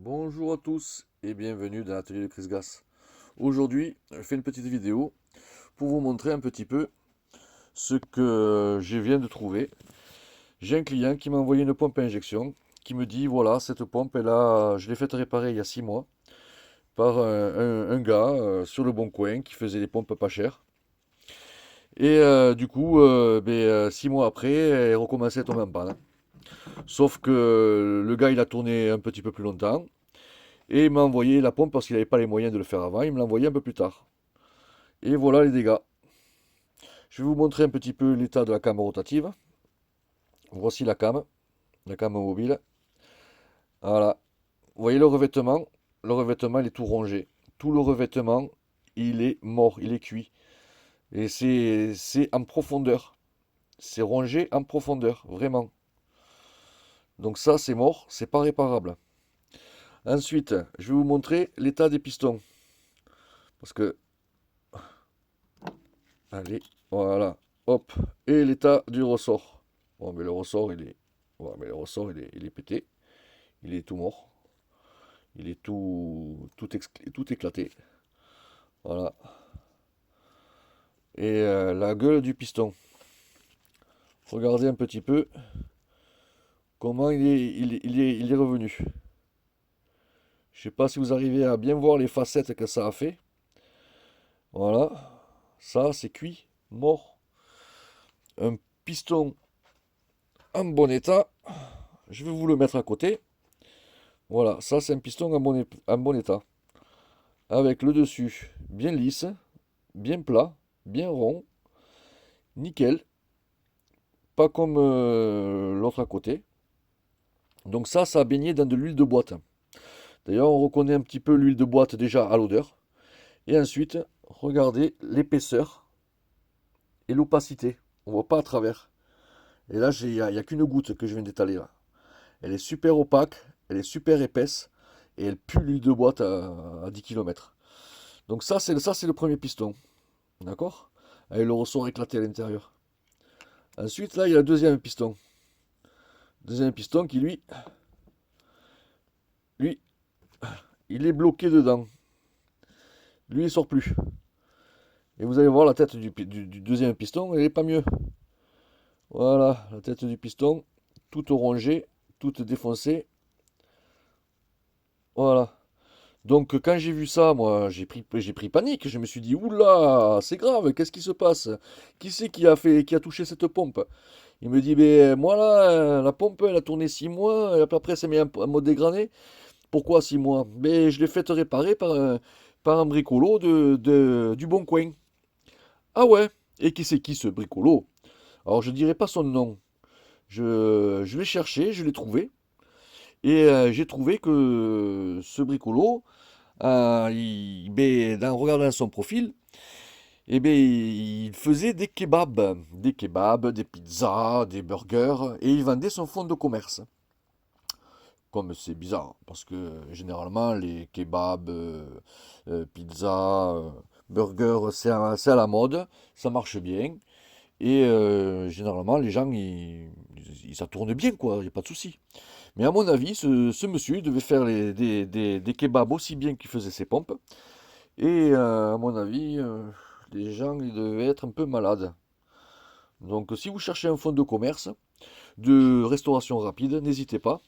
Bonjour à tous et bienvenue dans l'atelier de Chris Gas. Aujourd'hui, je fais une petite vidéo pour vous montrer un petit peu ce que je viens de trouver. J'ai un client qui m'a envoyé une pompe à injection qui me dit voilà, cette pompe, je l'ai faite réparer il y a 6 mois par un gars sur le Bon Coin qui faisait des pompes pas chères. Et du coup, 6 mois après, elle recommençait à tomber en panne. Sauf que le gars, il a tourné un petit peu plus longtemps. Et il m'a envoyé la pompe parce qu'il n'avait pas les moyens de le faire avant. Il me l'a envoyé un peu plus tard. Et voilà les dégâts. Je vais vous montrer un petit peu l'état de la came rotative. Voici la came mobile. Voilà. Vous voyez le revêtement? Le revêtement, il est tout rongé. Tout le revêtement, il est mort, il est cuit. Et c'est en profondeur. C'est rongé en profondeur, vraiment. Donc ça, c'est mort, c'est pas réparable. Ensuite, je vais vous montrer l'état des pistons. Parce que, allez, voilà, hop, et l'état du ressort. Bon, mais le ressort, il est pété, il est tout mort, il est tout éclaté. Voilà. Et la gueule du piston. Regardez un petit peu comment il est revenu. Je sais pas si vous arrivez à bien voir les facettes que ça a fait. Voilà. Ça, c'est cuit, mort. Un piston en bon état. Je vais vous le mettre à côté. Voilà, ça c'est un piston en bon état. Avec le dessus bien lisse, bien plat, bien rond, nickel. Pas comme l'autre à côté. Donc ça a baigné dans de l'huile de boîte. D'ailleurs, on reconnaît un petit peu l'huile de boîte déjà à l'odeur. Et ensuite, regardez l'épaisseur et l'opacité. On voit pas à travers. Et là, il n'y a qu'une goutte que je viens d'étaler là. Elle est super opaque, elle est super épaisse et elle pue l'huile de boîte à 10 km. Donc ça, c'est le premier piston. D'accord? Avec le ressort éclaté à l'intérieur. Ensuite, là, il y a le deuxième piston. Deuxième piston qui, lui, il est bloqué dedans. Lui, il sort plus. Et vous allez voir la tête du deuxième piston, elle n'est pas mieux. Voilà, la tête du piston, toute rongée, toute défoncée. Voilà. Donc quand j'ai vu ça, moi, j'ai pris panique. Je me suis dit, oula, c'est grave, qu'est-ce qui se passe? Qui c'est qui a touché cette pompe? Il me dit, ben moi là, la pompe, elle a tourné 6 mois, et après, ça met en mode dégradé. Pourquoi 6 mois? Ben je l'ai fait réparer par un bricolo du Bon Coin. Ah ouais? Et qui c'est qui ce bricolo? Alors je dirai pas son nom. Je l'ai cherché, je l'ai trouvé. Et j'ai trouvé que ce bricolo, en regardant son profil, il faisait des kebabs, des pizzas, des burgers, et il vendait son fonds de commerce. Comme c'est bizarre, parce que généralement les kebabs, pizzas, burgers, c'est à la mode, ça marche bien, et généralement les gens, ça tourne bien, quoi, il n'y a pas de souci. Mais à mon avis, ce monsieur, il devait faire des kebabs aussi bien qu'il faisait ses pompes. Et à mon avis, les gens, ils devaient être un peu malades. Donc si vous cherchez un fonds de commerce, de restauration rapide, n'hésitez pas.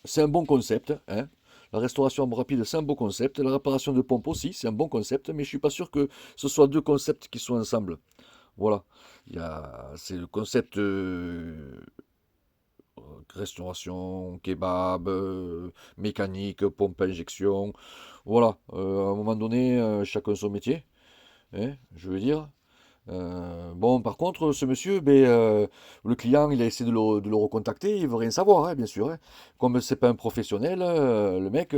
C'est un bon concept, hein. La restauration rapide, c'est un bon concept. La réparation de pompes aussi, c'est un bon concept. Mais je suis pas sûr que ce soit deux concepts qui soient ensemble. Voilà. C'est le concept restauration, kebab, mécanique, pompe à injection. Voilà, à un moment donné, chacun son métier, hein, je veux dire. Bon, par contre, ce monsieur, le client, il a essayé de le recontacter, il veut rien savoir, hein, bien sûr, hein. Comme c'est pas un professionnel, le mec,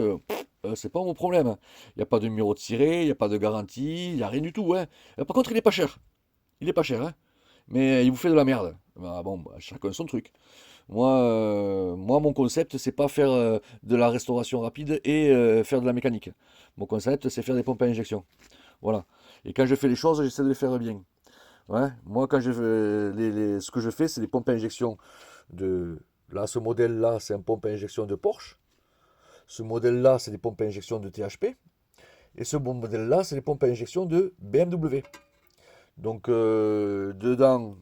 c'est pas mon problème. Il n'y a pas de numéro de tiré, il n'y a pas de garantie, il n'y a rien du tout, hein. Par contre, il est pas cher. Il est pas cher, hein. Mais il vous fait de la merde. Bah, bon, chacun son truc. Moi, mon concept, c'est pas faire de la restauration rapide et faire de la mécanique. Mon concept, c'est faire des pompes à injection. Voilà. Et quand je fais les choses, j'essaie de les faire bien. Ouais. Moi, quand je fais ce que je fais, c'est des pompes à injection de. Là, ce modèle-là, c'est un pompe à injection de Porsche. Ce modèle-là, c'est des pompes à injection de THP. Et ce bon modèle-là, c'est des pompes à injection de BMW. Donc, dedans,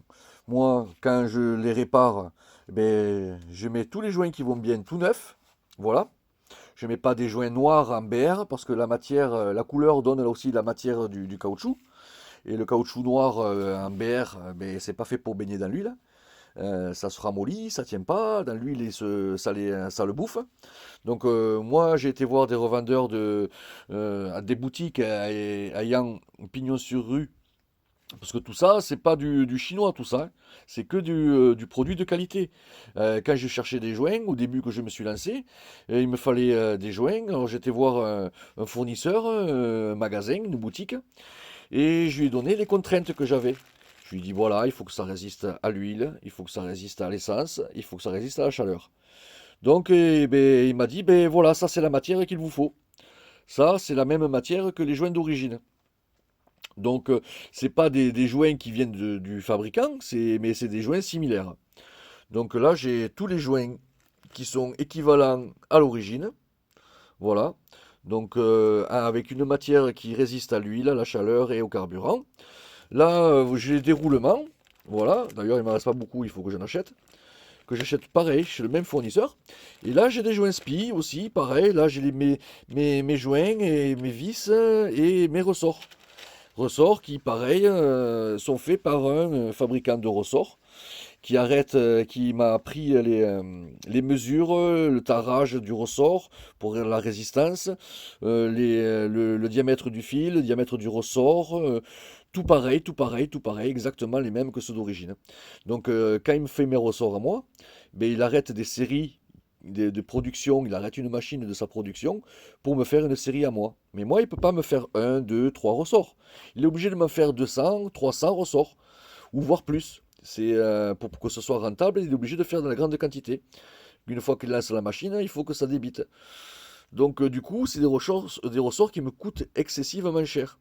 moi, quand je les répare, ben, je mets tous les joints qui vont bien tout neufs. Voilà. Je ne mets pas des joints noirs en BR parce que la matière, la couleur donne là aussi la matière du caoutchouc. Et le caoutchouc noir en BR, ben, c'est pas fait pour baigner dans l'huile. Ça se ramollit, ça tient pas, dans l'huile ça le bouffe. Donc moi j'ai été voir des revendeurs des boutiques ayant pignon sur rue, parce que tout ça c'est pas du chinois tout ça, hein. C'est que du produit de qualité. Quand j'ai cherché des joints, au début que je me suis lancé, il me fallait des joints, alors j'étais voir un fournisseur, un magasin, une boutique, et je lui ai donné les contraintes que j'avais. Je lui ai dit voilà, il faut que ça résiste à l'huile, il faut que ça résiste à l'essence, il faut que ça résiste à la chaleur. Donc ben, il m'a dit ben voilà, ça c'est la matière qu'il vous faut. Ça, c'est la même matière que les joints d'origine. Donc c'est pas des joints qui viennent du fabricant, mais c'est des joints similaires. Donc là, j'ai tous les joints qui sont équivalents à l'origine. Voilà. Donc avec une matière qui résiste à l'huile, à la chaleur et au carburant. Là, j'ai des déroulements. Voilà. D'ailleurs, il ne m'en reste pas beaucoup, il faut que j'en achète. Que j'achète pareil chez le même fournisseur. Et là, j'ai des joints SPI aussi, pareil. Là, j'ai mes joints et mes vis et mes ressorts. Ressorts qui, pareil, sont faits par un fabricant de ressorts qui m'a pris les mesures, le tarage du ressort pour la résistance, le diamètre du fil, le diamètre du ressort, tout pareil, tout pareil, tout pareil, exactement les mêmes que ceux d'origine. Donc quand il me fait mes ressorts à moi, ben, il arrête des séries de production, il arrête une machine de sa production pour me faire une série à moi. Mais moi, il ne peut pas me faire un, deux, trois ressorts. Il est obligé de me faire 200, 300 ressorts, ou voire plus. C'est pour que ce soit rentable, il est obligé de faire de la grande quantité. Une fois qu'il lance la machine, il faut que ça débite. Donc du coup, c'est des ressorts qui me coûtent excessivement cher.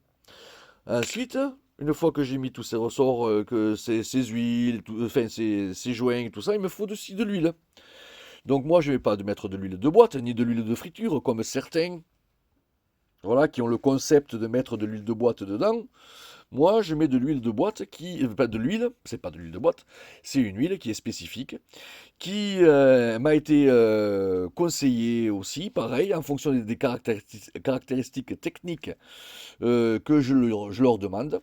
Ensuite, une fois que j'ai mis tous ces ressorts, que ces huiles, enfin ces joints et tout ça, il me faut aussi de l'huile. Donc moi, je ne vais pas mettre de l'huile de boîte, ni de l'huile de friture, comme certains, voilà, qui ont le concept de mettre de l'huile de boîte dedans. Moi, je mets de l'huile de boîte pas de l'huile, c'est pas de l'huile de boîte, c'est une huile qui est spécifique, qui m'a été conseillée aussi, pareil, en fonction des caractéristiques techniques que je leur demande.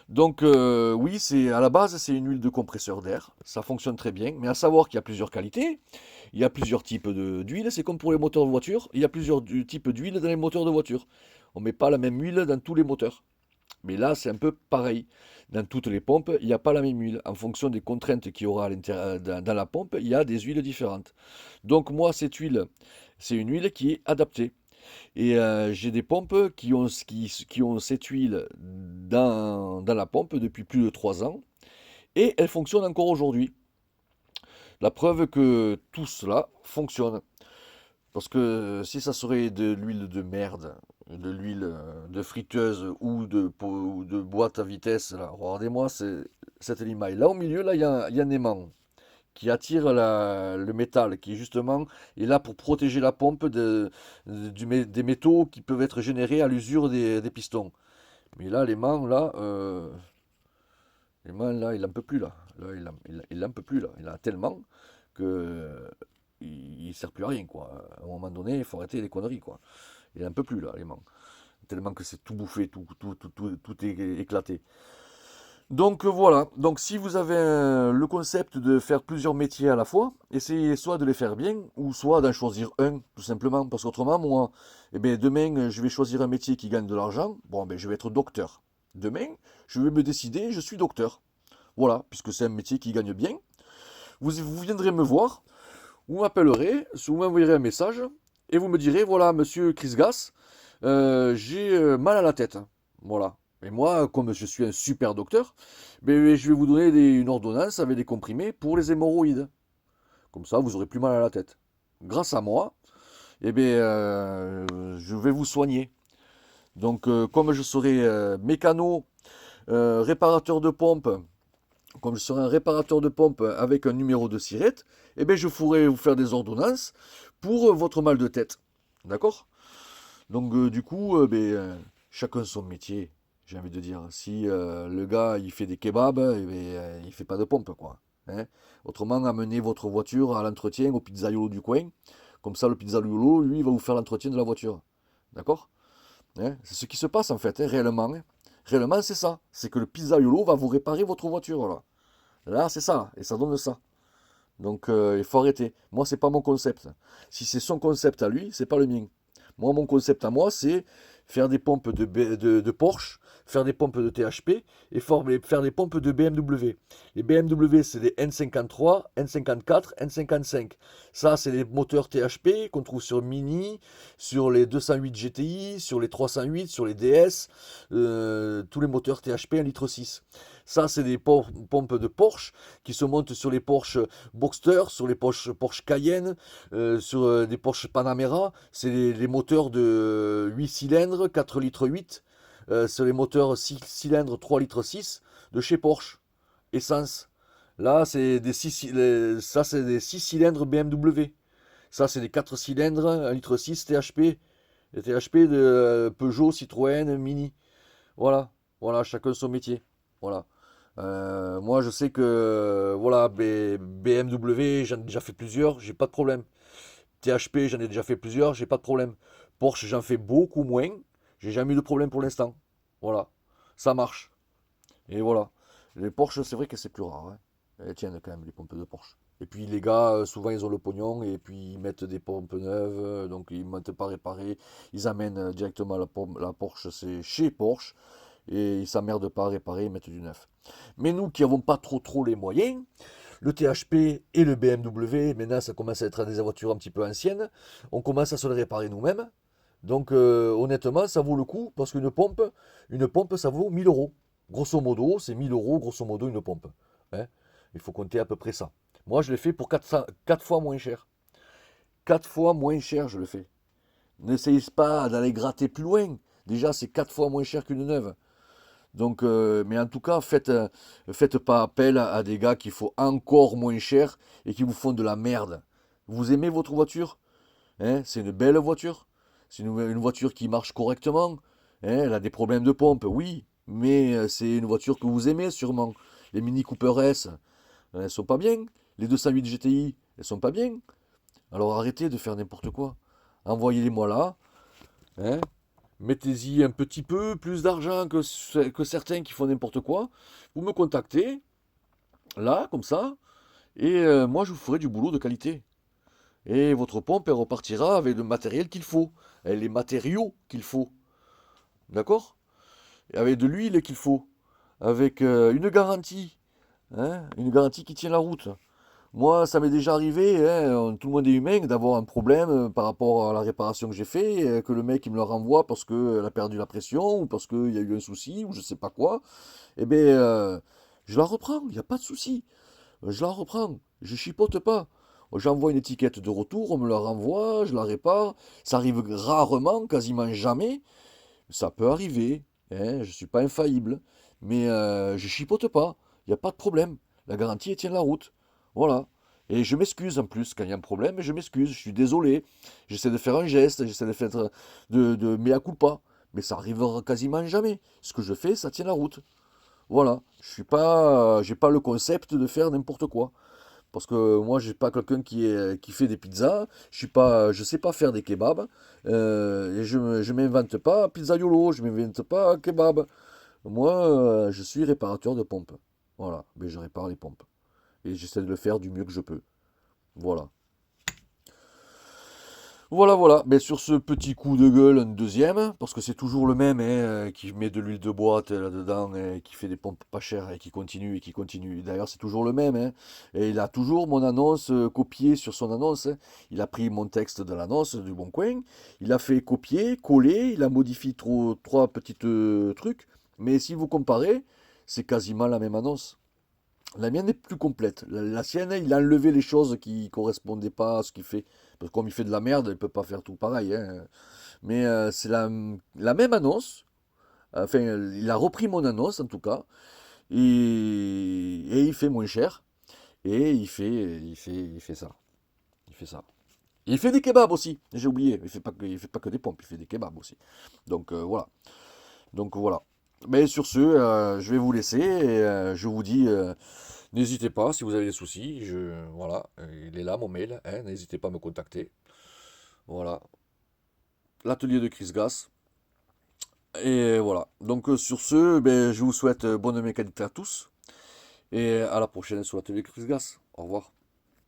Donc oui, c'est à la base, c'est une huile de compresseur d'air, ça fonctionne très bien, mais à savoir qu'il y a plusieurs qualités, il y a plusieurs types d'huile, c'est comme pour les moteurs de voiture, il y a plusieurs types d'huile dans les moteurs de voiture. On ne met pas la même huile dans tous les moteurs. Mais là, c'est un peu pareil. Dans toutes les pompes, il n'y a pas la même huile. En fonction des contraintes qu'il y aura à dans la pompe, il y a des huiles différentes. Donc moi, cette huile, c'est une huile qui est adaptée. Et j'ai des pompes qui ont cette huile dans la pompe depuis plus de 3 ans. Et elle fonctionne encore aujourd'hui. La preuve que tout cela fonctionne. Parce que si ça serait de l'huile de merde, de l'huile de friteuse ou de boîte à vitesse, là, regardez-moi cette limaille. Là au milieu, là, il y a un aimant qui attire le métal, qui justement est là pour protéger la pompe des métaux qui peuvent être générés à l'usure des pistons. Mais là, l'aimant, là, il n'en peut plus, là. Là, il n'en peut plus, là. Il en a tellement que il sert plus à rien, quoi. À un moment donné, il faut arrêter les conneries, quoi. Il n'en peut plus, là, l'aimant. Tellement que c'est tout bouffé, tout est éclaté. Donc voilà, donc si vous avez le concept de faire plusieurs métiers à la fois, essayez soit de les faire bien, ou soit d'en choisir un, tout simplement. Parce qu'autrement, moi, eh bien, demain, je vais choisir un métier qui gagne de l'argent. Bon, ben, je vais être docteur. Demain, je vais me décider, je suis docteur. Voilà, puisque c'est un métier qui gagne bien. Vous viendrez me voir, vous m'appellerez, vous m'envoyerez un message, et vous me direz, voilà, monsieur Chris Gass, j'ai mal à la tête. Voilà. Et moi, comme je suis un super docteur, ben, je vais vous donner une ordonnance avec des comprimés pour les hémorroïdes. Comme ça, vous aurez plus mal à la tête. Grâce à moi, eh bien, je vais vous soigner. Donc, comme je serai mécano, réparateur de pompe, comme je serai un réparateur de pompe avec un numéro de SIRET, eh bien, je pourrai vous faire des ordonnances pour votre mal de tête. D'accord? Donc du coup, chacun son métier, j'ai envie de dire. Si le gars il fait des kebabs, il fait pas de pompe quoi. Hein. Autrement, amenez votre voiture à l'entretien au pizzaiolo du coin. Comme ça, le pizzaiolo, lui, il va vous faire l'entretien de la voiture. D'accord? Hein. C'est ce qui se passe en fait, hein, réellement. Hein. Réellement, c'est ça. C'est que le pizzaiolo va vous réparer votre voiture là. Là, c'est ça, et ça donne ça. Donc il faut arrêter. Moi, c'est pas mon concept. Si c'est son concept à lui, c'est pas le mien. Moi, mon concept à moi, c'est faire des pompes de Porsche, faire des pompes de THP et faire des pompes de BMW. Les BMW, c'est des N53, N54, N55. Ça, c'est les moteurs THP qu'on trouve sur Mini, sur les 208 GTI, sur les 308, sur les DS, tous les moteurs THP 1,6 litre. Ça, c'est des pompes de Porsche qui se montent sur les Porsche Boxster, sur les Porsche Cayenne, sur des Porsche Panamera. C'est les moteurs de 8 cylindres, 4 litres 8. C'est les moteurs 6 cylindres, 3 litres 6 de chez Porsche. Essence. Là, ça, c'est des 6 cylindres BMW. Ça, c'est des 4 cylindres, 1 litre 6 THP. Les THP de Peugeot, Citroën, Mini. Voilà. Voilà, chacun son métier. Voilà. Moi, je sais que voilà, BMW, j'en ai déjà fait plusieurs, j'ai pas de problème. THP, j'en ai déjà fait plusieurs, j'ai pas de problème. Porsche, j'en fais beaucoup moins, j'ai jamais eu de problème pour l'instant. Voilà, ça marche. Et voilà. Les Porsche, c'est vrai que c'est plus rare. Hein. Elles tiennent quand même les pompes de Porsche. Et puis les gars, souvent ils ont le pognon et puis ils mettent des pompes neuves, donc ils ne mentent pas réparer. Ils amènent directement la Porsche, c'est chez Porsche et ils s'emmerdent pas à réparer, ils mettent du neuf. Mais nous qui n'avons pas trop les moyens, le THP et le BMW, maintenant ça commence à être des voitures un petit peu anciennes, on commence à se les réparer nous-mêmes. Donc honnêtement, ça vaut le coup parce une pompe ça vaut 1000 euros. Grosso modo, c'est 1000 euros, grosso modo, une pompe. Hein. Il faut compter à peu près ça. Moi, je l'ai fait pour 4 fois moins cher. 4 fois moins cher, je le fais. N'essayez pas d'aller gratter plus loin. Déjà, c'est 4 fois moins cher qu'une neuve. Donc, mais en tout cas, faites pas appel à des gars qui font encore moins cher et qui vous font de la merde. Vous aimez votre voiture? Hein, c'est une belle voiture. C'est une voiture qui marche correctement. Hein, elle a des problèmes de pompe, oui, mais c'est une voiture que vous aimez sûrement. Les Mini Cooper S, elles sont pas bien. Les 208 GTI, elles sont pas bien. Alors arrêtez de faire n'importe quoi. Envoyez-les-moi là. Hein, mettez-y un petit peu plus d'argent que certains qui font n'importe quoi. Vous me contactez, là, comme ça, et moi je vous ferai du boulot de qualité. Et votre pompe, elle repartira avec le matériel qu'il faut, avec les matériaux qu'il faut. D'accord? Et avec de l'huile qu'il faut, avec une garantie, hein, une garantie qui tient la route. Moi, ça m'est déjà arrivé, hein, tout le monde est humain, d'avoir un problème par rapport à la réparation que j'ai fait, que le mec il me le renvoie parce qu'elle a perdu la pression, ou parce qu'il y a eu un souci, ou je sais pas quoi. Eh bien, je la reprends, il n'y a pas de souci. Je la reprends, je chipote pas. J'envoie une étiquette de retour, on me la renvoie, je la répare. Ça arrive rarement, quasiment jamais. Ça peut arriver, hein, je ne suis pas infaillible. Mais je chipote pas, il n'y a pas de problème. La garantie elle tient la route. Voilà. Et je m'excuse en plus quand il y a un problème, je m'excuse, je suis désolé. J'essaie de faire un geste, j'essaie de faire de mea culpa. Mais ça arrivera quasiment jamais. Ce que je fais, ça tient la route. Voilà. Je suis pas, j'ai pas le concept de faire n'importe quoi. Parce que moi, je suis pas quelqu'un qui fait des pizzas. Je sais pas faire des kebabs. Et je m'invente pas pizzaiolo, je m'invente pas kebab. Moi, je suis réparateur de pompes. Voilà, mais je répare les pompes. Et j'essaie de le faire du mieux que je peux. Voilà. Voilà, voilà. Mais sur ce petit coup de gueule, un deuxième, parce que c'est toujours le même, hein, qui met de l'huile de boîte là-dedans, et qui fait des pompes pas chères, et qui continue, et qui continue. D'ailleurs, c'est toujours le même, hein. Et il a toujours mon annonce copiée sur son annonce. Hein. Il a pris mon texte de l'annonce du Bon Coin, il a fait copier, coller, il a modifié trois petits trucs. Mais si vous comparez, c'est quasiment la même annonce. La mienne est plus complète. La sienne, il a enlevé les choses qui ne correspondaient pas à ce qu'il fait. Parce que comme il fait de la merde, il ne peut pas faire tout pareil. Hein. Mais c'est la même annonce. Enfin, il a repris mon annonce en tout cas. Et il fait moins cher. Et il fait ça. Il fait ça. Il fait des kebabs aussi, j'ai oublié. Il fait pas que des pompes, il fait des kebabs aussi. Donc voilà. Donc voilà. Mais sur ce, je vais vous laisser et je vous dis, n'hésitez pas si vous avez des soucis. Voilà, il est là mon mail, hein, n'hésitez pas à me contacter. Voilà, l'atelier de Chris Gas. Et voilà. Donc sur ce, ben, je vous souhaite bonne mécanique à tous et à la prochaine sur l'atelier Chris Gas. Au revoir.